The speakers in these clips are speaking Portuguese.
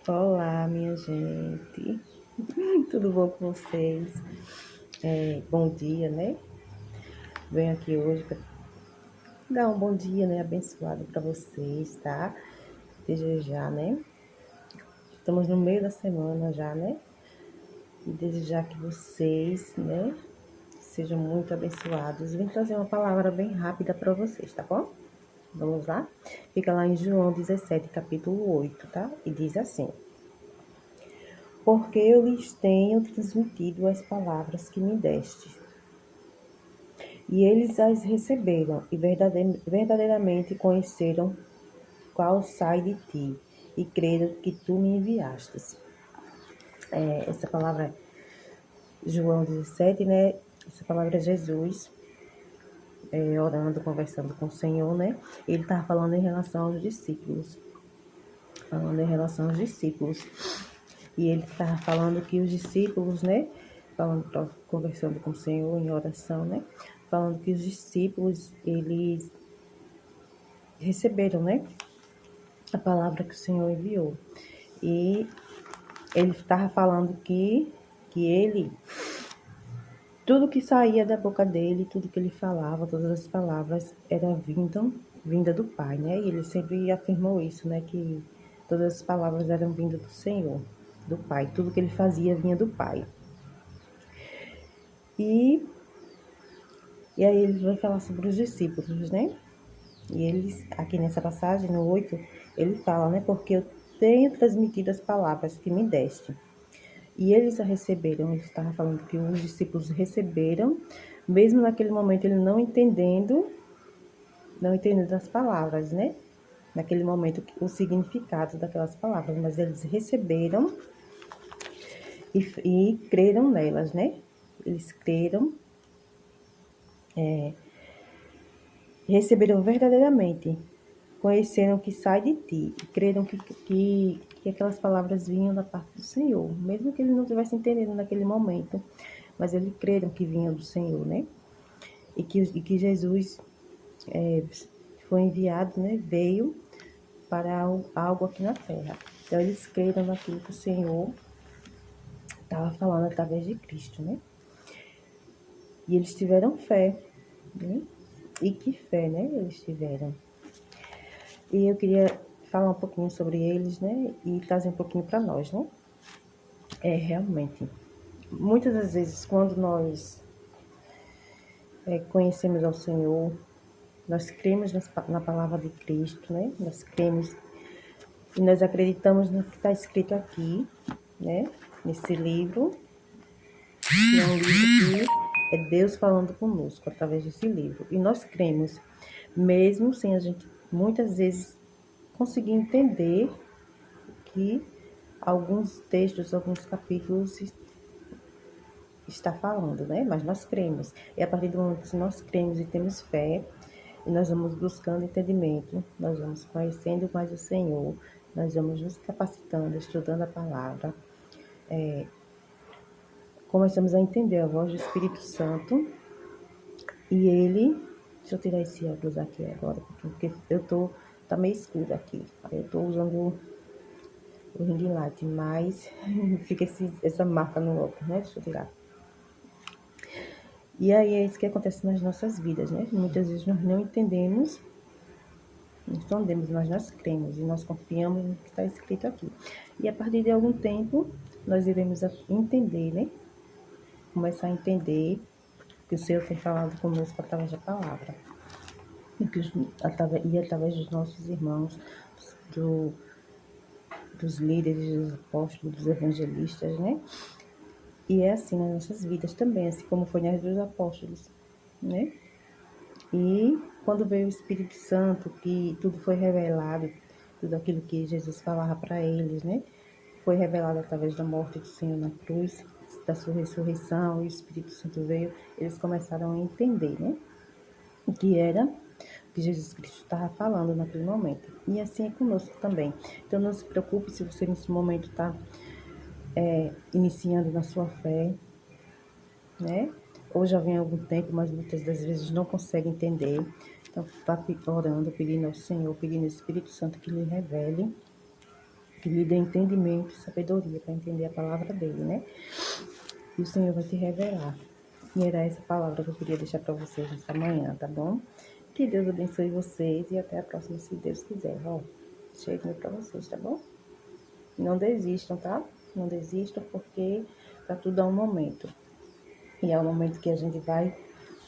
Olá, minha gente. Tudo bom com vocês? Bom dia, né? Venho aqui hoje para dar um bom dia, né? Abençoado para vocês, tá? Desejar, né? Estamos no meio da semana já, né? E desejar que vocês, né? Sejam muito abençoados. Vim trazer uma palavra bem rápida para vocês, tá bom? Vamos lá? Fica lá em João 17, capítulo 8, tá? E diz assim: Porque eu lhes tenho transmitido as palavras que me deste. E eles as receberam e verdadeiramente conheceram qual sai de ti e creram que tu me enviastes. Essa palavra, João 17, né? Essa palavra é Jesus, orando, conversando com o Senhor, né? Ele estava falando em relação aos discípulos. Falando em relação aos discípulos. E ele estava falando que os discípulos, né? Conversando com o Senhor em oração, né? Falando que os discípulos, eles receberam, né? A palavra que o Senhor enviou. E ele estava falando que ele, tudo que saía da boca dele, tudo que ele falava, todas as palavras, era vinda do Pai, né? E ele sempre afirmou isso, né? Que todas as palavras eram vindas do Senhor, do Pai. Tudo que ele fazia vinha do Pai. E, e aí ele vai falar sobre os discípulos, né? E eles, aqui nessa passagem, no 8 ele fala, né? Porque eu tenho transmitido as palavras que me deste. E eles a receberam, ele estava falando que os discípulos receberam, mesmo naquele momento ele não entendendo as palavras, né? Naquele momento o significado daquelas palavras, mas eles receberam e creram nelas, né? Eles creram, receberam verdadeiramente, conheceram que sai de ti, e creram que aquelas palavras vinham da parte do Senhor, mesmo que ele não estivesse entendendo naquele momento, mas eles creram que vinham do Senhor, né? E que Jesus foi enviado, né? Veio para algo aqui na terra. Então, eles creram naquilo que o Senhor estava falando através de Cristo, né? E eles tiveram fé, né? E que fé, né? Eles tiveram. E eu queria falar um pouquinho sobre eles, né? E trazer um pouquinho para nós, né? Realmente, muitas das vezes, quando nós conhecemos ao Senhor, nós cremos na palavra de Cristo, né? Nós cremos e nós acreditamos no que está escrito aqui, né? Nesse livro, que é um livro que é Deus falando conosco através desse livro. E nós cremos, mesmo sem a gente muitas vezes conseguir entender que alguns textos, alguns capítulos está falando, né? Mas nós cremos. E a partir do momento que nós cremos e temos fé, e nós vamos buscando entendimento, nós vamos conhecendo mais o Senhor, nós vamos nos capacitando, estudando a palavra, começamos a entender a voz do Espírito Santo e ele. Deixa eu tirar esse óculos aqui agora, porque tá meio escuro aqui. Eu tô usando o ring light, mas fica essa marca no óculos, né? Deixa eu tirar. E aí é isso que acontece nas nossas vidas, né? Muitas vezes nós não entendemos, mas nós cremos e nós confiamos no que está escrito aqui. E a partir de algum tempo, nós iremos entender, né? Começar a entender que o Senhor tem falado conosco através da palavra. Através dos nossos irmãos, do, dos líderes, dos apóstolos, dos evangelistas, né? E é assim nas nossas vidas também, assim como foi nas dos apóstolos, né? E quando veio o Espírito Santo, que tudo foi revelado, tudo aquilo que Jesus falava para eles, né? Foi revelado através da morte do Senhor na cruz, da sua ressurreição, e o Espírito Santo veio, eles começaram a entender, né? O que era o que Jesus Cristo estava falando naquele momento. E assim é conosco também. Então não se preocupe se você nesse momento está iniciando na sua fé, né? Ou já vem há algum tempo, mas muitas das vezes não consegue entender. Então, está orando, pedindo ao Senhor, pedindo ao Espírito Santo que lhe revele Que lhe dê entendimento e sabedoria para entender a palavra dele, né? E o Senhor vai te revelar. E era essa palavra que eu queria deixar para vocês nessa manhã, tá bom? Que Deus abençoe vocês e até a próxima, se Deus quiser. Ó, cheirinho para vocês, tá bom? Não desistam, tá? Não desistam, porque tá tudo a um momento. E é o momento que a gente vai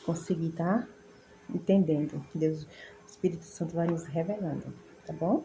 conseguir, tá? Entendendo. Deus, o Espírito Santo vai nos revelando, tá bom?